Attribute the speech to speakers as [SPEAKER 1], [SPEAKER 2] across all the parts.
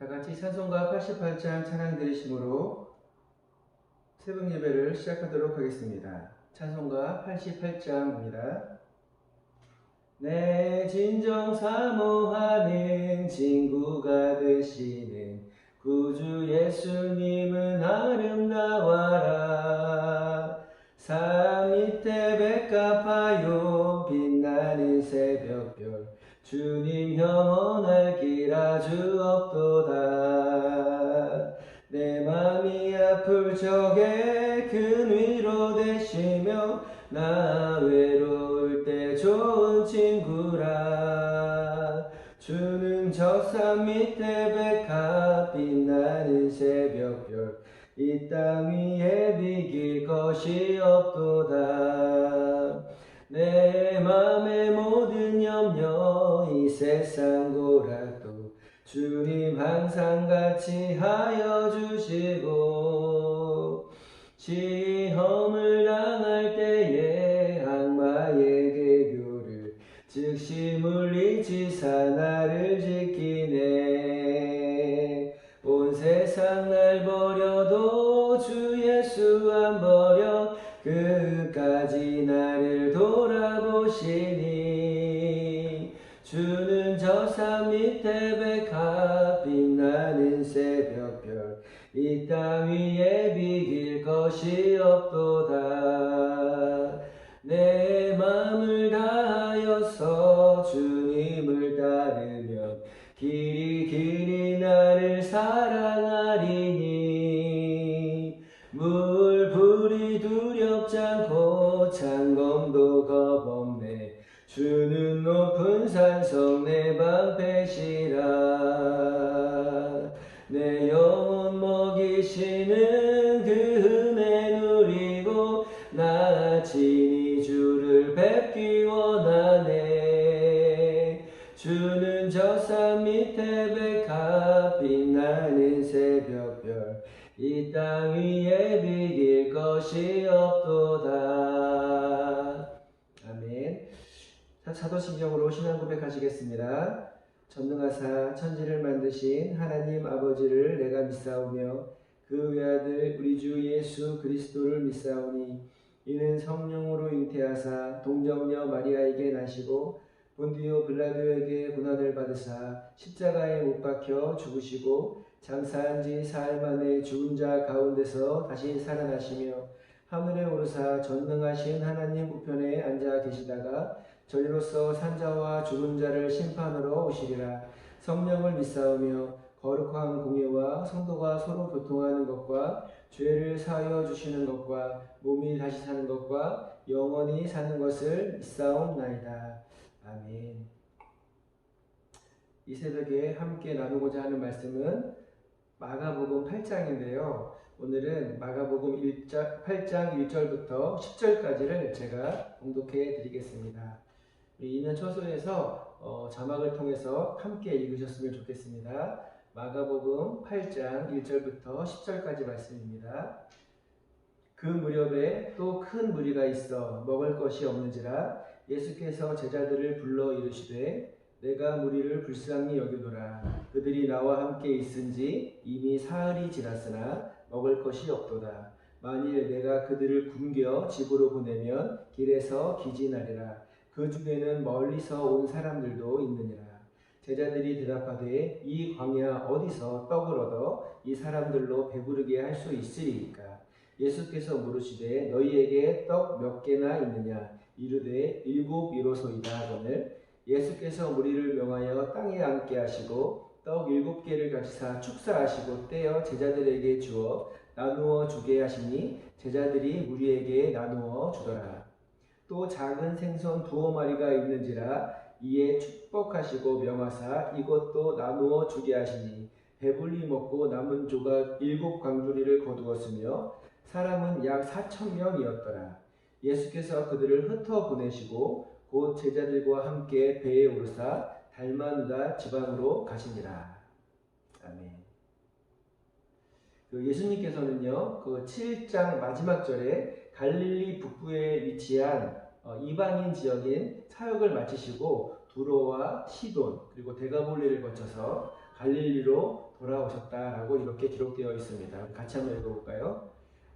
[SPEAKER 1] 다 같이 찬송가 88장 찬양 드리심으로 새벽 예배를 시작하도록 하겠습니다. 찬송가 88장입니다. 내 진정 사모하는 친구가 되시는 구주 예수님은 아름다워라. 산 밑에 백합화요 빛나는 새벽별 주님 영원할 길 아주 없도다. 내 맘이 아플 적에 큰 위로 되시며 나 외로울 때 좋은 친구라. 주는 저 산 밑에 백합 빛나는 새벽별 이 땅 위에 비길 것이 없도다. 내 맘의 모든 염려 이 세상 고락도 주님 항상 같이 하여 주시고 시험을 당할 때에 악마의 개교를 즉시 물리치사 나를 지키네. 온 세상 날 버려도 주 예수 안 버려 끝까지 나를 돌아보시니. 주는 저 산 밑에 백합 빛나는 새벽별 이 땅 위에 비길 것이 없도다. 내 맘을 다하여서 주님을 따르면 길이 길이 나를 사랑하리니. 물불이 두렵지 않고 창검도 겁없네. 주는 높은 산성 내 방패시라. 내 영혼 먹이시는 그 은혜 누리고 나 친히 주를 뵙기 원하네. 주는 저 산 밑에 백합 빛나는 새벽별 이 땅 위에 비길 것이 없도다. 아멘. 사도신경으로 신앙 고백하시겠습니다. 전능하사 천지를 만드신 하나님 아버지를 내가 믿사오며 그 외아들 우리 주 예수 그리스도를 믿사오니 이는 성령으로 잉태하사 동정녀 마리아에게 나시고 본디오 빌라도에게 고난을 받으사 십자가에 못 박혀 죽으시고 장사한 지 사흘 만에 죽은 자 가운데서 다시 살아나시며 하늘에 오르사 전능하신 하나님 우편에 앉아 계시다가 저리로서 산자와 죽은 자를 심판하러 오시리라. 성령을 믿사오며 거룩한 공예와 성도가 서로 교통하는 것과 죄를 사하여 주시는 것과 몸이 다시 사는 것과 영원히 사는 것을 믿사옵나이다. 아멘. 이 새벽에 함께 나누고자 하는 말씀은 마가복음 8장인데요. 오늘은 마가복음 8장 1절부터 10절까지를 제가 봉독해 드리겠습니다. 이는 초소에서 자막을 통해서 함께 읽으셨으면 좋겠습니다. 마가복음 8장 1절부터 10절까지 말씀입니다. 그 무렵에 또 큰 무리가 있어 먹을 것이 없는지라 예수께서 제자들을 불러 이르시되 내가 무리를 불쌍히 여기노라. 그들이 나와 함께 있은지 이미 사흘이 지났으나 먹을 것이 없도다. 만일 내가 그들을 굶겨 집으로 보내면 길에서 기진하리라. 그 중에는 멀리서 온 사람들도 있느니라. 제자들이 대답하되 이 광야 어디서 떡을 얻어 이 사람들로 배부르게 할 수 있으리이까. 예수께서 물으시되 너희에게 떡 몇 개나 있느냐. 이르되 7 이로소이다 하거늘 예수께서 무리를 명하여 땅에 앉게 하시고 떡 7개를 가지사 축사하시고 떼어 제자들에게 주어 나누어 주게 하시니 제자들이 무리에게 나누어 주더라. 또 작은 생선 2마리가 있는지라 이에 축복하시고 명하사 이것도 나누어 주게 하시니 배불리 먹고 남은 조각 7 광주리를 거두었으며 사람은 약 4,000명이었더라. 예수께서 그들을 흩어 보내시고 곧 제자들과 함께 배에 오르사 달마누다 지방으로 가시니라. 아멘. 예수님께서는요, 그 7장 마지막 절에 갈릴리 북부에 위치한 이방인 지역인 사역을 마치시고 두로와 시돈 그리고 데가볼리를 거쳐서 갈릴리로 돌아오셨다라고 이렇게 기록되어 있습니다. 같이 한번 읽어볼까요?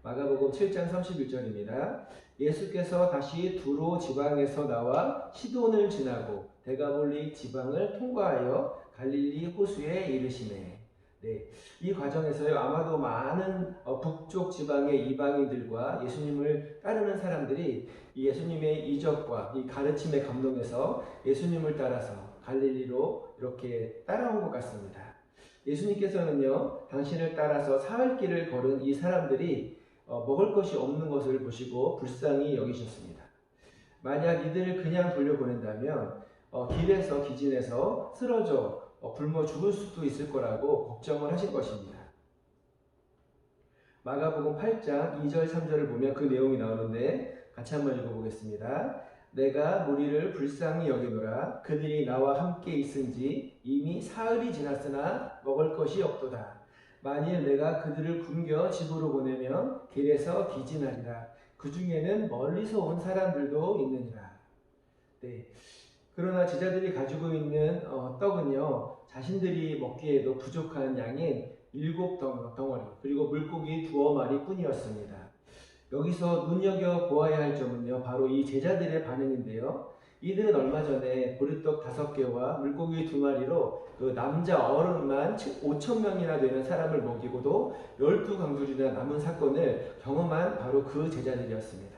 [SPEAKER 1] 마가복음 7장 31절입니다. 예수께서 다시 두로 지방에서 나와 시돈을 지나고 데가볼리 지방을 통과하여 갈릴리 호수에 이르시네. 네, 이 과정에서요 아마도 많은 북쪽 지방의 이방인들과 예수님을 따르는 사람들이 이 예수님의 이적과 이 가르침에 감동해서 예수님을 따라서 갈릴리로 이렇게 따라온 것 같습니다. 예수님께서는요 당신을 따라서 사흘 길을 걸은 이 사람들이 먹을 것이 없는 것을 보시고 불쌍히 여기셨습니다. 만약 이들을 그냥 돌려보낸다면 길에서 기진해서 쓰러져 굶어 죽을 수도 있을 거라고 걱정을 하신 것입니다. 마가복음 8장 2절 3절을 보면 그 내용이 나오는데 같이 한번 읽어보겠습니다. 내가 무리를 불쌍히 여기노라. 그들이 나와 함께 있은지 이미 사흘이 지났으나 먹을 것이 없도다. 만일 내가 그들을 굶겨 집으로 보내면 길에서 기진하리라. 그 중에는 멀리서 온 사람들도 있느니라. 네. 그러나 제자들이 가지고 있는 떡은요 자신들이 먹기에도 부족한 양인 7 덩어리 그리고 물고기 2마리 뿐이었습니다. 여기서 눈여겨보아야 할 점은요 바로 이 제자들의 반응인데요. 이들은 얼마 전에 보리떡 5개와 물고기 2마리로 그 남자 어른만 5,000명이나 되는 사람을 먹이고도 12강줄이나 남은 사건을 경험한 바로 그 제자들이었습니다.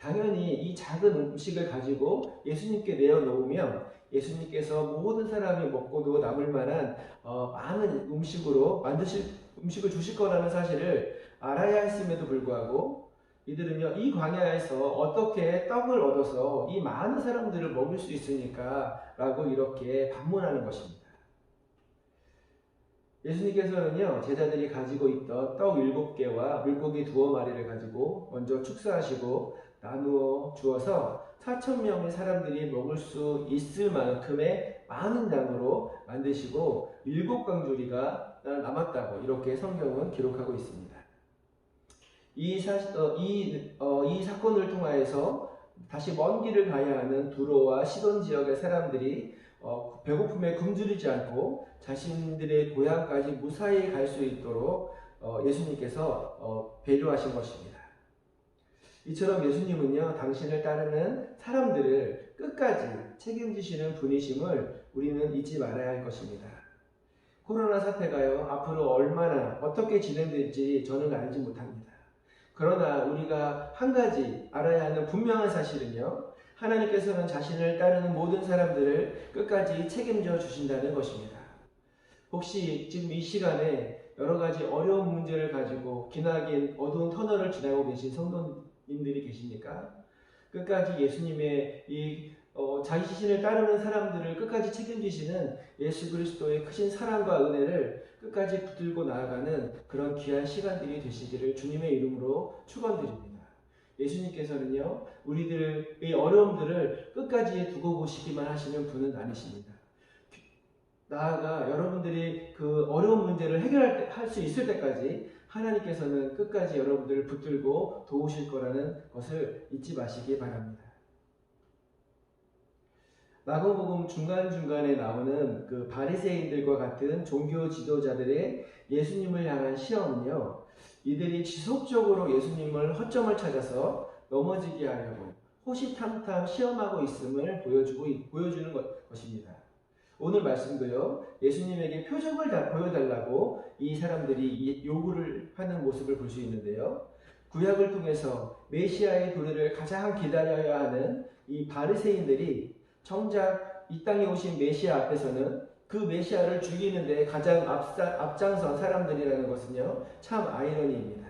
[SPEAKER 1] 당연히 이 작은 음식을 가지고 예수님께 내어놓으면 예수님께서 모든 사람이 먹고도 남을 만한 많은 음식을 주실 거라는 사실을 알아야 했음에도 불구하고 이들은요 이 광야에서 어떻게 떡을 얻어서 이 많은 사람들을 먹일 수 있으니까 라고 이렇게 반문하는 것입니다. 예수님께서는요 제자들이 가지고 있던 떡 7개와 물고기 2마리를 가지고 먼저 축사하시고 나누어 주어서 4,000명의 사람들이 먹을 수 있을 만큼의 많은 양으로 만드시고 7강줄이가 남았다고 이렇게 성경은 기록하고 있습니다. 이 사건을 통하여서 다시 먼 길을 가야 하는 두로와 시돈 지역의 사람들이 배고픔에 굶주리지 않고 자신들의 고향까지 무사히 갈 수 있도록 예수님께서 배려하신 것입니다. 이처럼 예수님은요 당신을 따르는 사람들을 끝까지 책임지시는 분이심을 우리는 잊지 말아야 할 것입니다. 코로나 사태가요 앞으로 얼마나 어떻게 진행될지 저는 알지 못합니다. 그러나 우리가 한 가지 알아야 하는 분명한 사실은요 하나님께서는 자신을 따르는 모든 사람들을 끝까지 책임져 주신다는 것입니다. 혹시 지금 이 시간에 여러 가지 어려운 문제를 가지고 기나긴 어두운 터널을 지나고 계신 성도님들이 계십니까? 끝까지 예수님의 자기 자신을 따르는 사람들을 끝까지 책임지시는 예수 그리스도의 크신 사랑과 은혜를 끝까지 붙들고 나아가는 그런 귀한 시간들이 되시기를 주님의 이름으로 축원드립니다. 예수님께서는요 우리들의 어려움들을 끝까지 두고 보시기만 하시는 분은 아니십니다. 나아가 여러분들이 그 어려운 문제를 해결할 수 있을 때까지 하나님께서는 끝까지 여러분들을 붙들고 도우실 거라는 것을 잊지 마시기 바랍니다. 마가복음 중간중간에 나오는 그 바리새인들과 같은 종교 지도자들의 예수님을 향한 시험은요 이들이 지속적으로 예수님을 허점을 찾아서 넘어지게 하려고 호시탐탐 시험하고 있음을 보여주는 것입니다. 오늘 말씀도요 예수님에게 표적을 다 보여달라고 이 사람들이 요구를 하는 모습을 볼 수 있는데요. 구약을 통해서 메시아의 도래를 가장 기다려야 하는 이 바리새인들이 정작 이 땅에 오신 메시아 앞에서는 그 메시아를 죽이는 데 가장 앞장선 사람들이라는 것은요 참 아이러니입니다.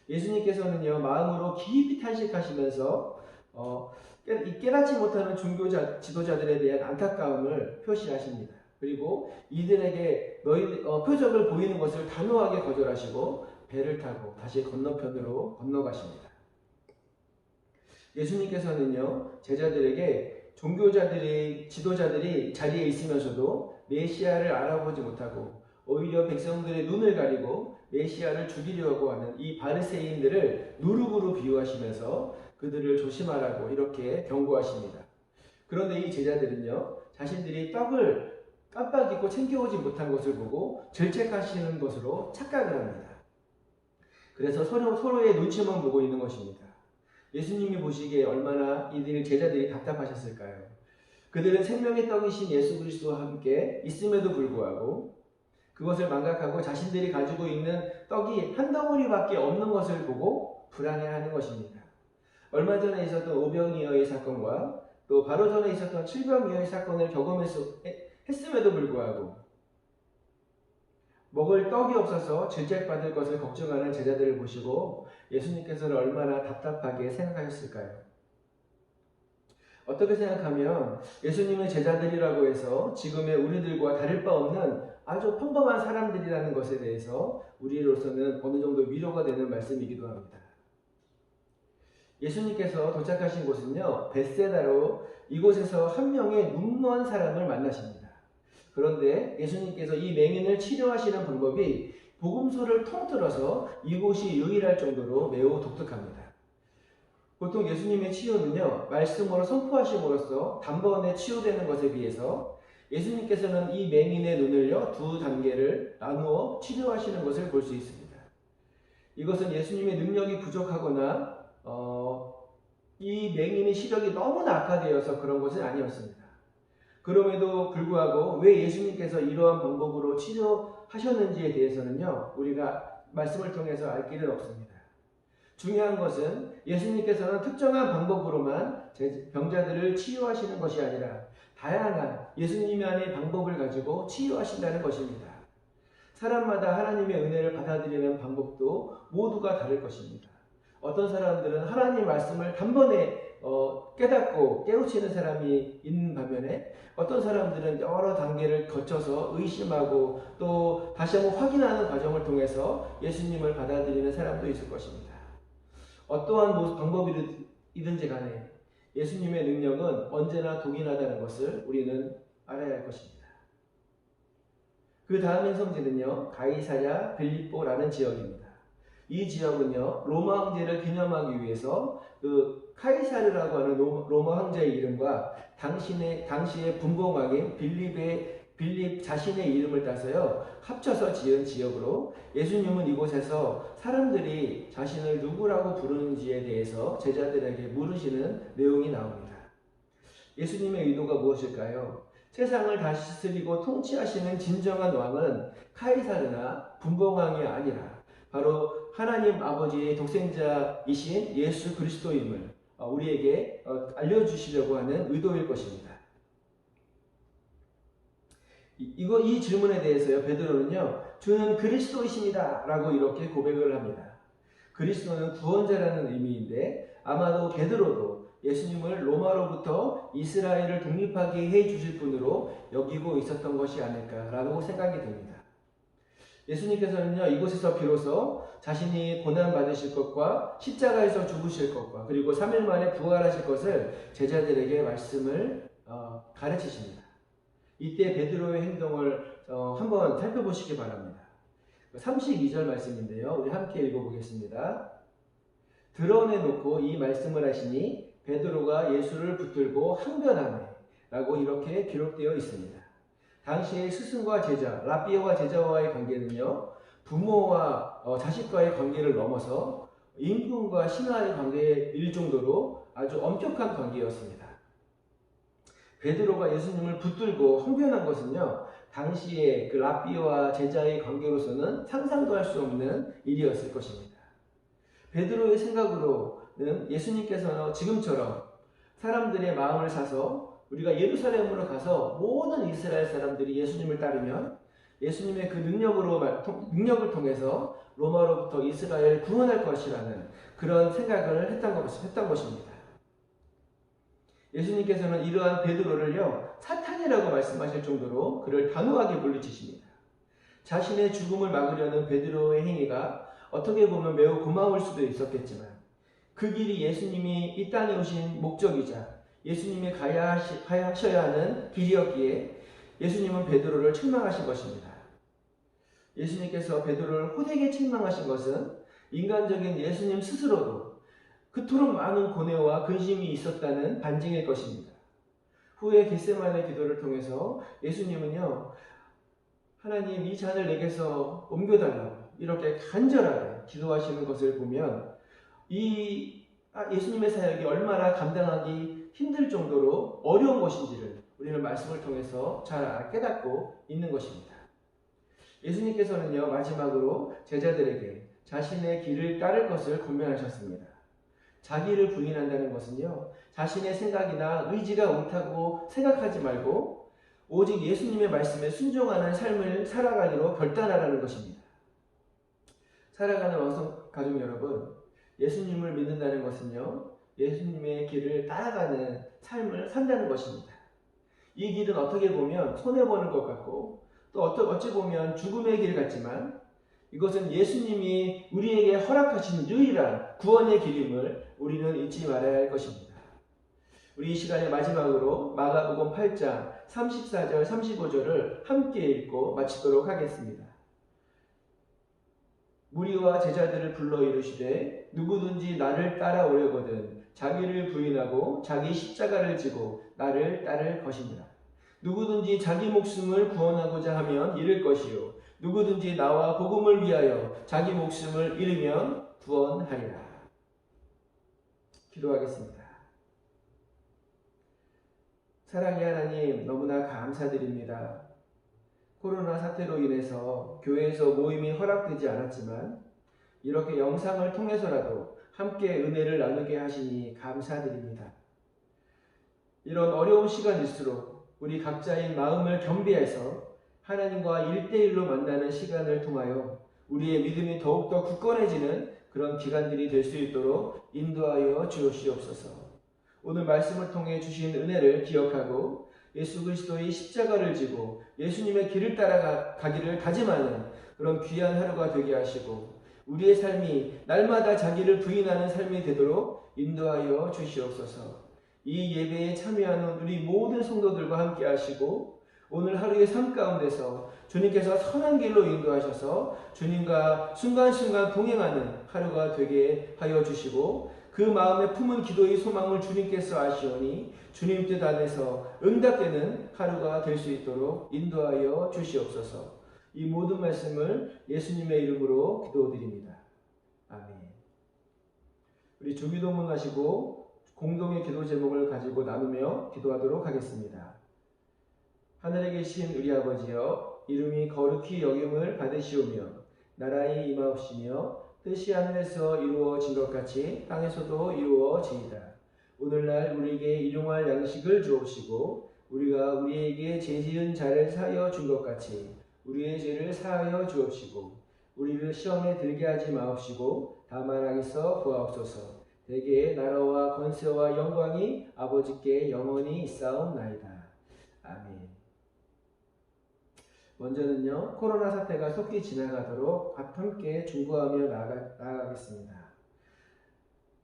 [SPEAKER 1] 예수님께서는요 마음으로 깊이 탄식하시면서 깨닫지 못하는 종교 지도자들에 대한 안타까움을 표시하십니다. 그리고 이들에게 표적을 보이는 것을 단호하게 거절하시고 배를 타고 다시 건너편으로 건너가십니다. 예수님께서는요 제자들에게 지도자들이 자리에 있으면서도 메시아를 알아보지 못하고 오히려 백성들의 눈을 가리고 메시아를 죽이려고 하는 이 바리새인들을 누룩으로 비유하시면서 그들을 조심하라고 이렇게 경고하십니다. 그런데 이 제자들은요 자신들이 떡을 깜빡 잊고 챙겨오지 못한 것을 보고 질책하시는 것으로 착각을 합니다. 그래서 서로의 눈치만 보고 있는 것입니다. 예수님이 보시기에 얼마나 이들 제자들이 답답하셨을까요? 그들은 생명의 떡이신 예수 그리스도와 함께 있음에도 불구하고 그것을 망각하고 자신들이 가지고 있는 떡이 한 덩어리밖에 없는 것을 보고 불안해하는 것입니다. 얼마 전에 있었던 오병이어의 사건과 또 바로 전에 있었던 칠병이어의 사건을 경험했음에도 불구하고 먹을 떡이 없어서 질책받을 것을 걱정하는 제자들을 보시고 예수님께서는 얼마나 답답하게 생각하셨을까요? 어떻게 생각하면 예수님의 제자들이라고 해서 지금의 우리들과 다를 바 없는 아주 평범한 사람들이라는 것에 대해서 우리로서는 어느 정도 위로가 되는 말씀이기도 합니다. 예수님께서 도착하신 곳은요, 벳세다로 이곳에서 한 명의 눈먼 사람을 만나십니다. 그런데 예수님께서 이 맹인을 치료하시는 방법이 복음서를 통틀어서 이곳이 유일할 정도로 매우 독특합니다. 보통 예수님의 치유는요, 말씀으로 선포하심으로써 단번에 치유되는 것에 비해서 예수님께서는 이 맹인의 눈을요, 두 단계를 나누어 치료하시는 것을 볼 수 있습니다. 이것은 예수님의 능력이 부족하거나 이 맹인의 시력이 너무나 악화되어서 그런 것은 아니었습니다. 그럼에도 불구하고 왜 예수님께서 이러한 방법으로 치료하셨는지에 대해서는요, 우리가 말씀을 통해서 알 길은 없습니다. 중요한 것은 예수님께서는 특정한 방법으로만 병자들을 치유하시는 것이 아니라 다양한 예수님 안의 방법을 가지고 치유하신다는 것입니다. 사람마다 하나님의 은혜를 받아들이는 방법도 모두가 다를 것입니다. 어떤 사람들은 하나님 말씀을 단번에 깨닫고 깨우치는 사람이 있는 반면에 어떤 사람들은 여러 단계를 거쳐서 의심하고 또 다시 한번 확인하는 과정을 통해서 예수님을 받아들이는 사람도 있을 것입니다. 어떠한 방법이든지 간에 예수님의 능력은 언제나 동일하다는 것을 우리는 알아야 할 것입니다. 그 다음 행성지는요, 가이사랴 빌립보라는 지역입니다. 이 지역은요, 로마 황제를 기념하기 위해서 그 카이사르라고 하는 로마 황제의 이름과 당시의 분봉왕인 빌립 자신의 이름을 따서요, 합쳐서 지은 지역으로 예수님은 이곳에서 사람들이 자신을 누구라고 부르는지에 대해서 제자들에게 물으시는 내용이 나옵니다. 예수님의 의도가 무엇일까요? 세상을 다스리고 통치하시는 진정한 왕은 카이사르나 분봉왕이 아니라 바로 하나님 아버지의 독생자이신 예수 그리스도임을 우리에게 알려주시려고 하는 의도일 것입니다. 이 질문에 대해서요, 베드로는요, 주는 그리스도이십니다 라고 이렇게 고백을 합니다. 그리스도는 구원자라는 의미인데 아마도 베드로도 예수님을 로마로부터 이스라엘을 독립하게 해주실 분으로 여기고 있었던 것이 아닐까라고 생각이 듭니다. 예수님께서는요, 이곳에서 비로소 자신이 고난받으실 것과 십자가에서 죽으실 것과 그리고 3일 만에 부활하실 것을 제자들에게 말씀을 가르치십니다. 이때 베드로의 행동을 한번 살펴보시기 바랍니다. 32절 말씀인데요, 우리 함께 읽어보겠습니다. 드러내놓고 이 말씀을 하시니 베드로가 예수를 붙들고 항변하네 라고 이렇게 기록되어 있습니다. 당시의 스승과 제자, 랍비와 제자와의 관계는요, 부모와 자식과의 관계를 넘어서 임금과 신하의 관계일 정도로 아주 엄격한 관계였습니다. 베드로가 예수님을 붙들고 항변한 것은요, 당시의 그 랍비와 제자의 관계로서는 상상도 할 수 없는 일이었을 것입니다. 베드로의 생각으로는 예수님께서는 지금처럼 사람들의 마음을 사서 우리가 예루살렘으로 가서 모든 이스라엘 사람들이 예수님을 따르면 예수님의 그 능력을 통해서 로마로부터 이스라엘을 구원할 것이라는 그런 생각을 했던 것입니다. 예수님께서는 이러한 베드로를요, 사탄이라고 말씀하실 정도로 그를 단호하게 물리치십니다. 자신의 죽음을 막으려는 베드로의 행위가 어떻게 보면 매우 고마울 수도 있었겠지만 그 길이 예수님이 이 땅에 오신 목적이자 예수님이 가셔야 하는 길이었기에 예수님은 베드로를 책망하신 것입니다. 예수님께서 베드로를 호되게 책망하신 것은 인간적인 예수님 스스로도 그토록 많은 고뇌와 근심이 있었다는 반증일 것입니다. 후에 겟세마네 기도를 통해서 예수님은요, 하나님 이 잔을 내게서 옮겨달라고 이렇게 간절하게 기도하시는 것을 보면 예수님의 사역이 얼마나 감당하기 힘들 정도로 어려운 것인지를 우리는 말씀을 통해서 잘 깨닫고 있는 것입니다. 예수님께서는요, 마지막으로 제자들에게 자신의 길을 따를 것을 권면하셨습니다. 자기를 부인한다는 것은요, 자신의 생각이나 의지가 옳다고 생각하지 말고 오직 예수님의 말씀에 순종하는 삶을 살아가기로 결단하라는 것입니다. 살아가는 왕성 가족 여러분, 예수님을 믿는다는 것은요, 예수님의 길을 따라가는 삶을 산다는 것입니다. 이 길은 어떻게 보면 손해보는 것 같고 또 어찌 보면 죽음의 길 같지만 이것은 예수님이 우리에게 허락하신 유일한 구원의 길임을 우리는 잊지 말아야 할 것입니다. 우리 이 시간의 마지막으로 마가복음 8장 34절 35절을 함께 읽고 마치도록 하겠습니다. 무리와 제자들을 불러 이르시되 누구든지 나를 따라오려거든 자기를 부인하고 자기 십자가를 지고 나를 따를 것이니라. 누구든지 자기 목숨을 구원하고자 하면 잃을 것이요 누구든지 나와 복음을 위하여 자기 목숨을 잃으면 구원하리라. 기도하겠습니다. 사랑의 하나님, 너무나 감사드립니다. 코로나 사태로 인해서 교회에서 모임이 허락되지 않았지만 이렇게 영상을 통해서라도 함께 은혜를 나누게 하시니 감사드립니다. 이런 어려운 시간일수록 우리 각자의 마음을 겸비해서 하나님과 1대1로 만나는 시간을 통하여 우리의 믿음이 더욱더 굳건해지는 그런 기간들이 될 수 있도록 인도하여 주옵시옵소서. 오늘 말씀을 통해 주신 은혜를 기억하고 예수 그리스도의 십자가를 지고 예수님의 길을 따라가기를 다짐하는 그런 귀한 하루가 되게 하시고 우리의 삶이 날마다 자기를 부인하는 삶이 되도록 인도하여 주시옵소서. 이 예배에 참여하는 우리 모든 성도들과 함께 하시고 오늘 하루의 삶 가운데서 주님께서 선한 길로 인도하셔서 주님과 순간순간 동행하는 하루가 되게 하여 주시고 그 마음에 품은 기도의 소망을 주님께서 아시오니 주님 뜻 안에서 응답되는 하루가 될 수 있도록 인도하여 주시옵소서. 이 모든 말씀을 예수님의 이름으로 기도드립니다. 아멘. 우리 주기도문 하시고 공동의 기도 제목을 가지고 나누며 기도하도록 하겠습니다. 하늘에 계신 우리 아버지여, 이름이 거룩히 여김을 받으시오며 나라의 임하옵시며 뜻이 하늘에서 이루어진 것 같이 땅에서도 이루어지이다. 오늘날 우리에게 일용할 양식을 주옵시고 우리가 우리에게 죄지은 자를 사하여 준 것 같이 우리의 죄를 사하여 주옵시고 우리를 시험에 들게 하지 마옵시고 다만 악에서 구하옵소서. 대개의 나라와 권세와 영광이 아버지께 영원히 있사옵나이다. 아멘. 먼저는요, 코로나 사태가 속히 지나가도록 함께 중보하며 나아가겠습니다.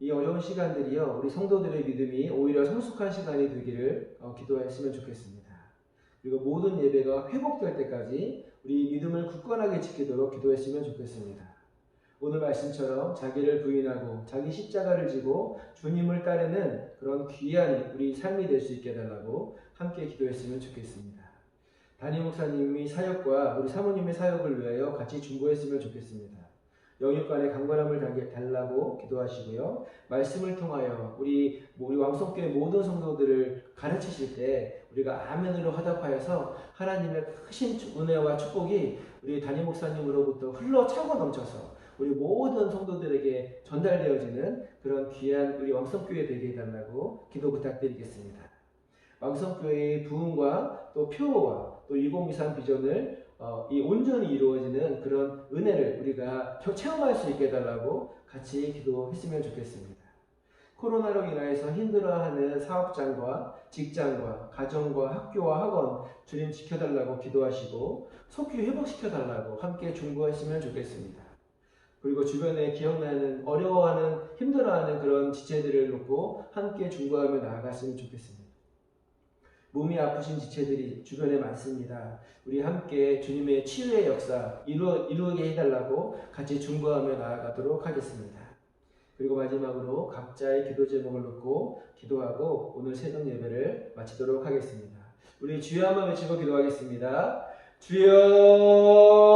[SPEAKER 1] 이 어려운 시간들이요, 우리 성도들의 믿음이 오히려 성숙한 시간이 되기를 기도했으면 좋겠습니다. 그리고 모든 예배가 회복될 때까지 우리 믿음을 굳건하게 지키도록 기도했으면 좋겠습니다. 오늘 말씀처럼 자기를 부인하고 자기 십자가를 지고 주님을 따르는 그런 귀한 우리 삶이 될 수 있게 해달라고 함께 기도했으면 좋겠습니다. 담임 목사님이 사역과 우리 사모님의 사역을 위하여 같이 중보했으면 좋겠습니다. 영육간의 강건함을 달라고 기도하시고요. 말씀을 통하여 우리 왕성교회 모든 성도들을 가르치실 때 우리가 아멘으로 화답하여서 하나님의 크신 은혜와 축복이 우리 담임 목사님으로부터 흘러차고 넘쳐서 우리 모든 성도들에게 전달되어지는 그런 귀한 우리 왕성교회 되게 해달라고 기도 부탁드리겠습니다. 왕성교회의 부흥과 또 표와 또 2023 비전을 온전히 이루어지는 그런 은혜를 우리가 체험할 수 있게 해달라고 같이 기도했으면 좋겠습니다. 코로나로 인하여서 힘들어하는 사업장과 직장과 가정과 학교와 학원 주님 지켜달라고 기도하시고 속히 회복시켜달라고 함께 중보했으면 좋겠습니다. 그리고 주변에 기억나는 어려워하는 힘들어하는 그런 지체들을 놓고 함께 중보하며 나아갔으면 좋겠습니다. 몸이 아프신 지체들이 주변에 많습니다. 우리 함께 주님의 치유의 역사 이루게 해달라고 같이 중보하며 나아가도록 하겠습니다. 그리고 마지막으로 각자의 기도 제목을 놓고 기도하고 오늘 새벽 예배를 마치도록 하겠습니다. 우리 주여 한번 외치고 기도하겠습니다. 주여